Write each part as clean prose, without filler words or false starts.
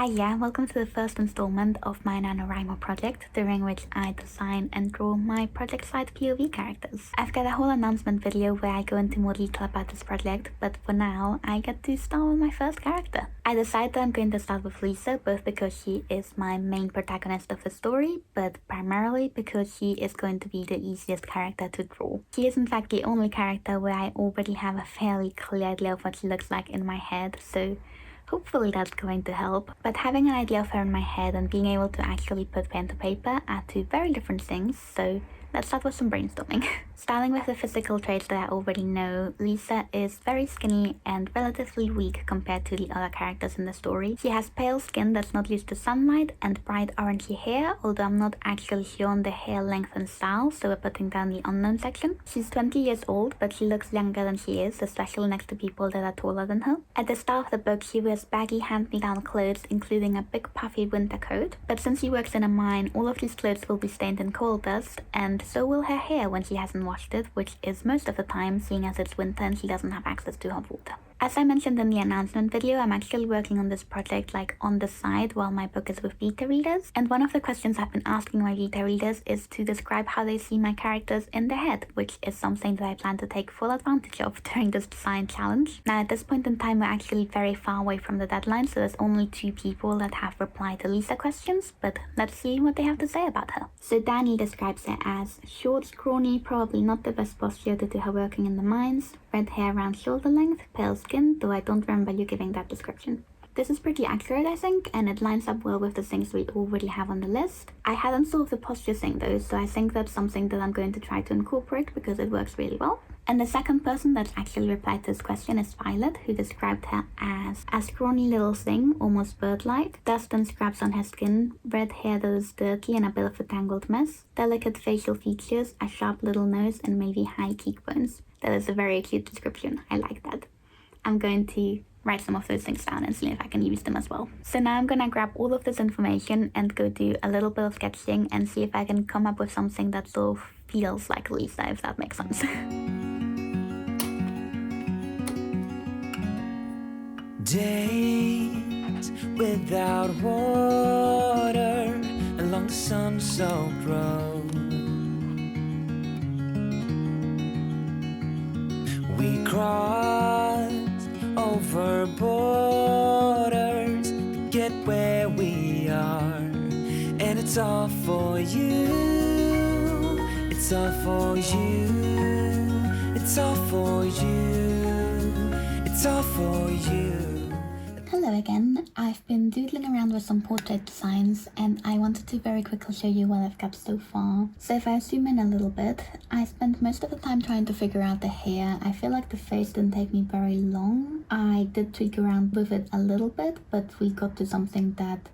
Hiya, welcome to the first installment of my NaNoWriMo project, during which I design and draw my project side POV characters. I've got a whole announcement video where I go into more detail about this project, but for now, I get to start with my first character. I decided I'm going to start with Lissa, both because she is my main protagonist of the story, but primarily because she is going to be the easiest character to draw. She is in fact the only character where I already have a fairly clear idea of what she looks like in my head, so hopefully that's going to help. But having an idea of her in my head and being able to actually put pen to paper are two very different things, so let's start with some brainstorming. Starting with the physical traits that I already know, Lissa is very skinny and relatively weak compared to the other characters in the story. She has pale skin that's not used to sunlight and bright orangey hair, although I'm not actually sure on the hair length and style, so we're putting down the unknown section. She's 20 years old, but she looks younger than she is, especially next to people that are taller than her. At the start of the book, she wears baggy hand-me-down clothes, including a big puffy winter coat, but since she works in a mine, all of these clothes will be stained in coal dust, and so will her hair when she hasn't washed it, which is most of the time, seeing as it's winter and she doesn't have access to hot water. As I mentioned in the announcement video, I'm actually working on this project on the side while my book is with beta readers, and one of the questions I've been asking my beta readers is to describe how they see my characters in their head, which is something that I plan to take full advantage of during this design challenge. Now at this point in time, we're actually very far away from the deadline, so there's only 2 people that have replied to Lissa questions, but let's see what they have to say about her. So Danni describes her as short, scrawny, probably not the best posture due to her working in the mines, red hair around shoulder length, pale skin, though I don't remember you giving that description. This is pretty accurate, I think, and it lines up well with the things we already have on the list. I hadn't thought of the posture thing though, so I think that's something that I'm going to try to incorporate because it works really well. And the second person that's actually replied to this question is Violet, who described her as a scrawny little thing, almost bird-like, dust and scraps on her skin, red hair that is dirty and a bit of a tangled mess, delicate facial features, a sharp little nose, and maybe high cheekbones. That is a very cute description. I like that. I'm going to write some of those things down and see if I can use them as well. So now I'm gonna grab all of this information and go do a little bit of sketching and see if I can come up with something that sort of feels like Lissa, if that makes sense. Days without water along the sun-soaked road. We crossed over borders to get where we are, and it's all for you. It's all for you. It's all for you. It's all for you. Hello again. I've been doodling around with some portrait designs and I wanted to very quickly show you what I've got so far. So if I zoom in a little bit, I spent most of the time trying to figure out the hair. I feel like the face didn't take me very long. I did tweak around with it a little bit, but we got to something that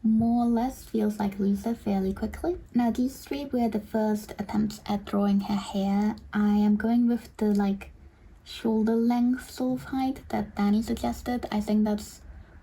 more or less feels like Lissa fairly quickly. Now these 3 were the first attempts at drawing her hair. I am going with the shoulder length sort of height that Danni suggested. I think that's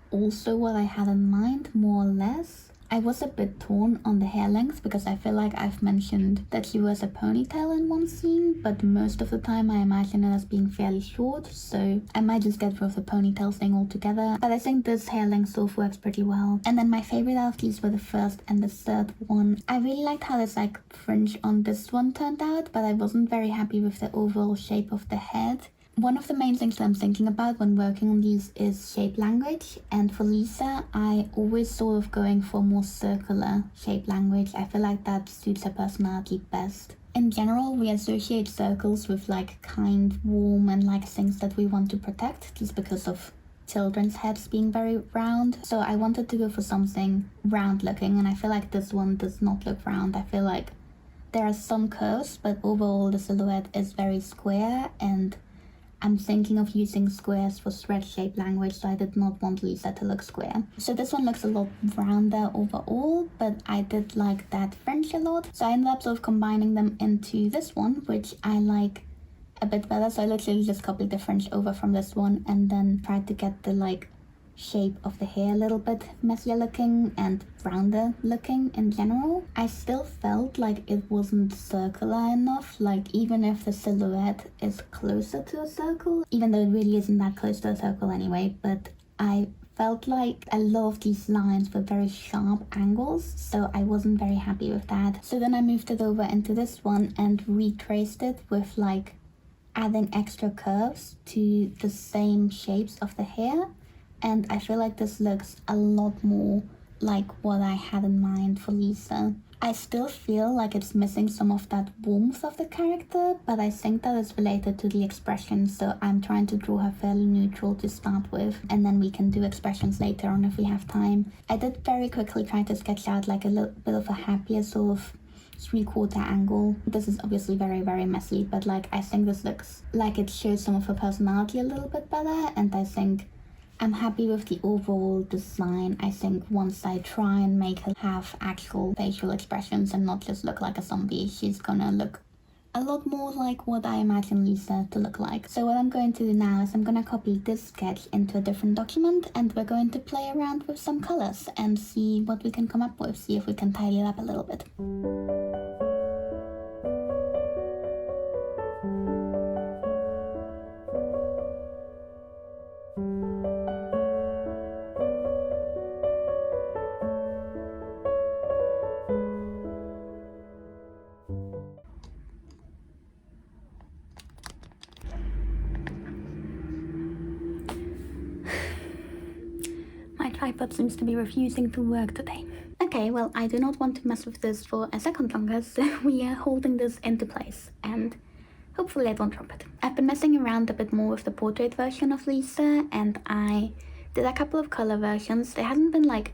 also what I had in mind, more or less. I was a bit torn on the hair length because I feel like I've mentioned that she wears a ponytail in one scene, but most of the time I imagine it as being fairly short, so I might just get rid of the ponytail thing altogether. But I think this hair length sort of works pretty well. And then my favorite out of these were the first and the third one. I really liked how this fringe on this one turned out, but I wasn't very happy with the overall shape of the head. One of the main things that I'm thinking about when working on these is shape language, and for Lissa, I always sort of going for more circular shape language. I feel like that suits her personality best. In general, we associate circles with kind, warm, and things that we want to protect just because of children's heads being very round. So I wanted to go for something round looking, and I feel like this one does not look round. I feel like there are some curves, but overall the silhouette is very square, and I'm thinking of using squares for thread shape language, so I did not want Lissa to look square. So this one looks a lot rounder overall, but I did like that fringe a lot. So I ended up sort of combining them into this one, which I like a bit better. So I literally just copied the fringe over from this one and then tried to get the shape of the hair a little bit messier looking and rounder looking in general. I still felt like it wasn't circular enough, even if the silhouette is closer to a circle, even though it really isn't that close to a circle anyway, but I felt like a lot of these lines were very sharp angles, so I wasn't very happy with that. So then I moved it over into this one and retraced it with like adding extra curves to the same shapes of the hair, and I feel like this looks a lot more like what I had in mind for Lissa. I still feel like it's missing some of that warmth of the character, but I think that is related to the expressions, so I'm trying to draw her fairly neutral to start with, and then we can do expressions later on if we have time. I did very quickly try to sketch out like a little bit of a happier sort of 3/4 angle. This is obviously very, very messy, but like I think this looks like it shows some of her personality a little bit better, and I think I'm happy with the overall design. I think once I try and make her have actual facial expressions and not just look like a zombie, she's gonna look a lot more like what I imagine Lissa to look like. So what I'm going to do now is I'm gonna copy this sketch into a different document, and we're going to play around with some colors and see what we can come up with, see if we can tidy it up a little bit. My tripod seems to be refusing to work today. Okay, well, I do not want to mess with this for a second longer, so we are holding this into place, and hopefully I don't drop it. I've been messing around a bit more with the portrait version of Lissa, and I did a couple of color versions. There hasn't been like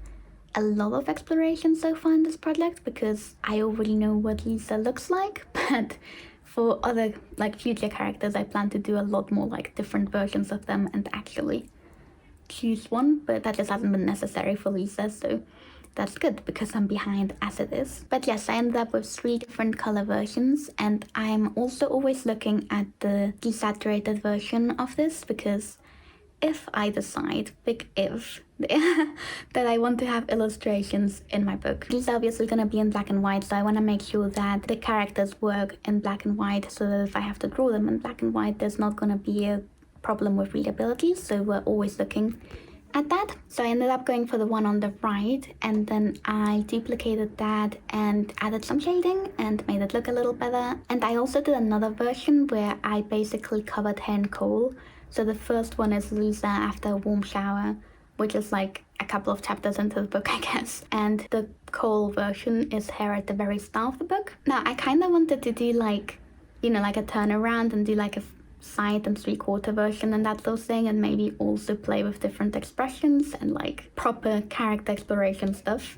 a lot of exploration so far in this project because I already know what Lissa looks like, but for other like future characters I plan to do a lot more like different versions of them and actually choose one, but that just hasn't been necessary for Lissa, so that's good because I'm behind as it is. But yes, I ended up with 3 different color versions, and I'm also always looking at the desaturated version of this because if I decide, big if, that I want to have illustrations in my book, these are obviously going to be in black and white, so I want to make sure that the characters work in black and white so that if I have to draw them in black and white, there's not going to be a problem with readability, so we're always looking at that. So I ended up going for the one on the right, and then I duplicated that and added some shading and made it look a little better. And I also did another version where I basically covered her in coal. So the first one is Lissa after a warm shower, which is like a couple of chapters into the book, I guess. And the coal version is her at the very start of the book. Now, I kind of wanted to do like, you know, like a turnaround and do like a side and 3/4 version and that sort of thing, and maybe also play with different expressions and like proper character exploration stuff.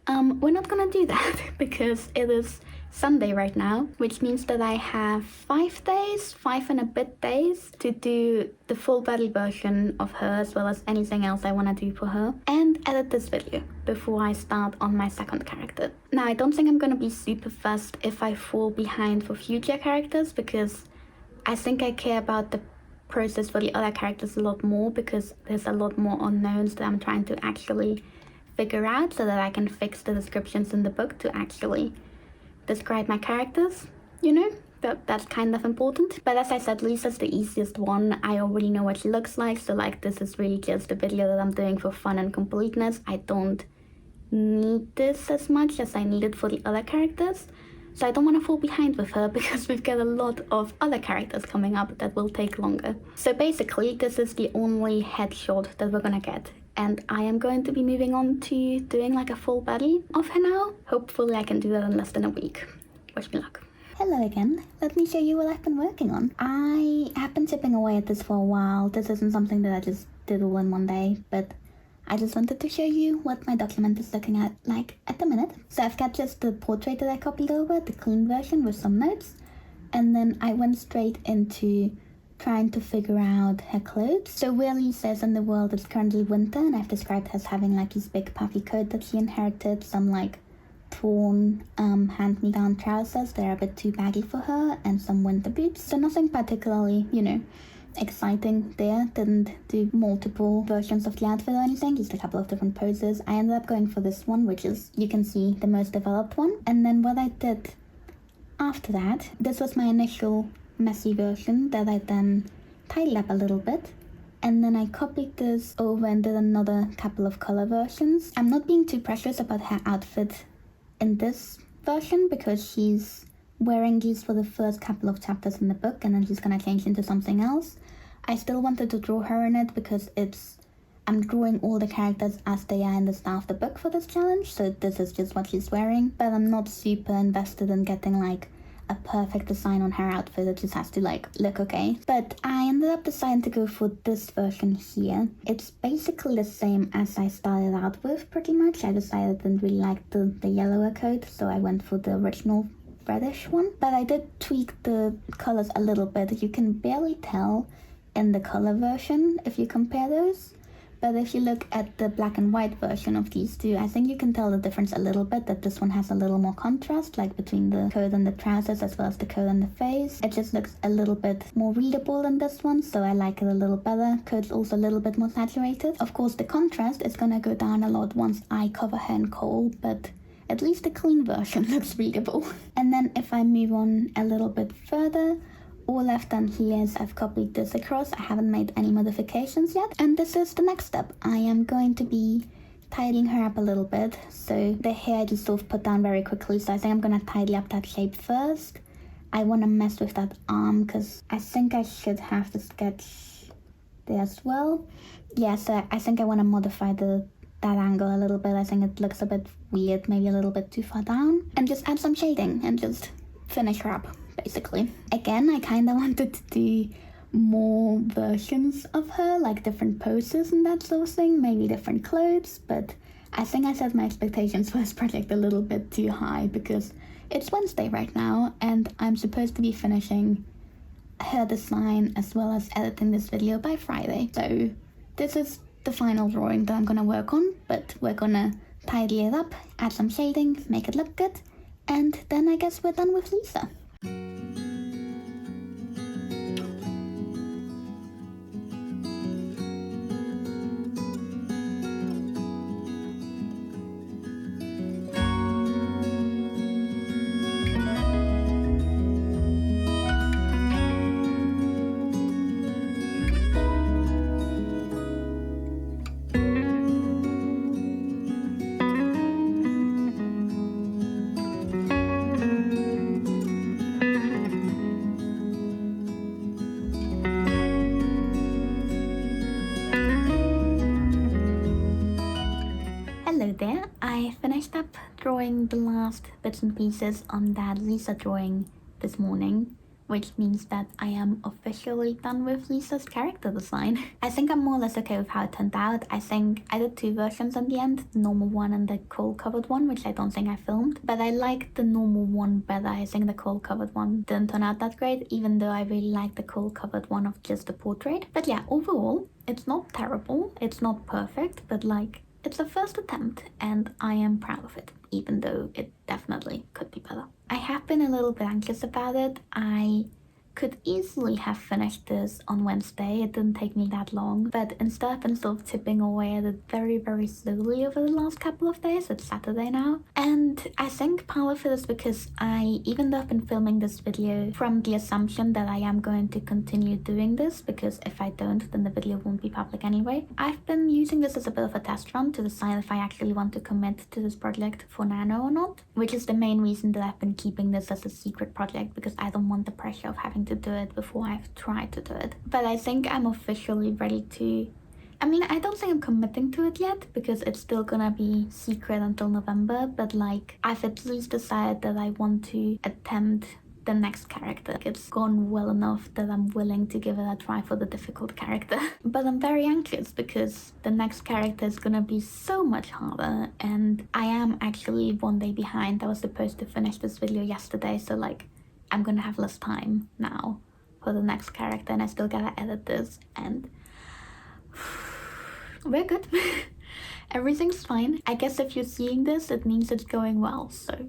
We're not gonna do that because it is Sunday right now, which means that I have 5 and a bit days to do the full body version of her as well as anything else I want to do for her, and edit this video before I start on my second character. Now, I don't think I'm gonna be super fast if I fall behind for future characters because I think I care about the process for the other characters a lot more because there's a lot more unknowns that I'm trying to actually figure out so that I can fix the descriptions in the book to actually describe my characters, you know? That's kind of important. But as I said, Lissa's the easiest one. I already know what she looks like, so like this is really just a video that I'm doing for fun and completeness. I don't need this as much as I need it for the other characters. So I don't want to fall behind with her because we've got a lot of other characters coming up that will take longer. So basically, this is the only headshot that we're gonna get. And I am going to be moving on to doing like a full body of her now. Hopefully I can do that in less than a week. Wish me luck. Hello again. Let me show you what I've been working on. I have been chipping away at this for a while. This isn't something that I just did all in one day, but I just wanted to show you what my document is looking at like at the minute. So I've got just the portrait that I copied over, the clean version with some notes, and then I went straight into trying to figure out her clothes. So where Lissa is in the world, it's currently winter, and I've described her as having like this big puffy coat that she inherited, some like torn hand-me-down trousers that are a bit too baggy for her, and some winter boots. So nothing particularly, you know, exciting there. Didn't do multiple versions of the outfit or anything, just a couple of different poses. I ended up going for this one, which is, you can see, the most developed one. And then what I did after that, this was my initial messy version that I then tidied up a little bit And then I copied this over and did another couple of color versions. I'm not being too precious about her outfit in this version because she's wearing these for the first couple of chapters in the book and then she's gonna change into something else. I still wanted to draw her in it because I'm drawing all the characters as they are in the start of the book for this challenge, so this is just what she's wearing. But I'm not super invested in getting like a perfect design on her outfit. It just has to like look okay. But I ended up deciding to go for this version here. It's basically the same as I started out with pretty much. I decided I didn't really like the yellower coat, so I went for the original reddish one. But I did tweak the colors a little bit. You can barely tell in the color version if you compare those. But if you look at the black and white version of these two, I think you can tell the difference a little bit, that this one has a little more contrast, like between the coat and the trousers as well as the coat and the face. It just looks a little bit more readable than this one, so I like it a little better. Coat's also a little bit more saturated. Of course, the contrast is gonna go down a lot once I cover her in kohl, but at least the clean version looks readable. And then if I move on a little bit further, all I've done here is I've copied this across. I haven't made any modifications yet. And this is the next step. I am going to be tidying her up a little bit. So the hair I just sort of put down very quickly. So I think I'm going to tidy up that shape first. I want to mess with that arm because I think I should have the sketch there as well. Yeah, so I think I want to modify that angle a little bit. I think it looks a bit weird, maybe a little bit too far down. And just add some shading and just finish her up. Basically. Again, I kind of wanted to do more versions of her, like different poses and that sort of thing, maybe different clothes, but I think I set my expectations for this project a little bit too high because it's Wednesday right now and I'm supposed to be finishing her design as well as editing this video by Friday. So this is the final drawing that I'm gonna work on, but we're gonna tidy it up, add some shading, make it look good, and then I guess we're done with Lissa. Hello there, I finished up drawing the last bits and pieces on that Lissa drawing this morning, which means that I am officially done with Lissa's character design. I think I'm more or less okay with how it turned out. I think I did two versions in the end, the normal one and the kohl covered one, which I don't think I filmed, but I like the normal one better. I think the kohl covered one didn't turn out that great, even though I really like the kohl covered one of just the portrait. But yeah, overall, it's not terrible, it's not perfect, but like, it's a first attempt and I am proud of it, even though it definitely could be better. I have been a little bit anxious about it. I could easily have finished this on Wednesday. It didn't take me that long, but instead I've been sort of tipping away at it very, very slowly over the last couple of days. It's Saturday now. And I think part of it is because even though I've been filming this video from the assumption that I am going to continue doing this, because if I don't, then the video won't be public anyway, I've been using this as a bit of a test run to decide if I actually want to commit to this project for Nano or not, which is the main reason that I've been keeping this as a secret project, because I don't want the pressure of having to do it before I've tried to do it. But I think I'm officially ready to... I mean, I don't think I'm committing to it yet, because it's still gonna be secret until November, but like, I've at least decided that I want to attempt the next character. It's gone well enough that I'm willing to give it a try for the difficult character. But I'm very anxious because the next character is gonna be so much harder, and I am actually one day behind. I was supposed to finish this video yesterday, so like, I'm gonna have less time now for the next character, and I still gotta edit this, and we're good. Everything's fine. I guess if you're seeing this, it means it's going well, so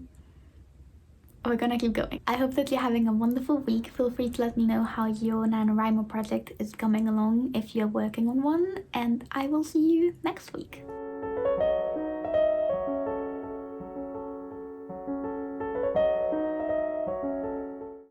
we're gonna keep going. I hope that you're having a wonderful week. Feel free to let me know how your NaNoWriMo project is coming along if you're working on one, and I will see you next week.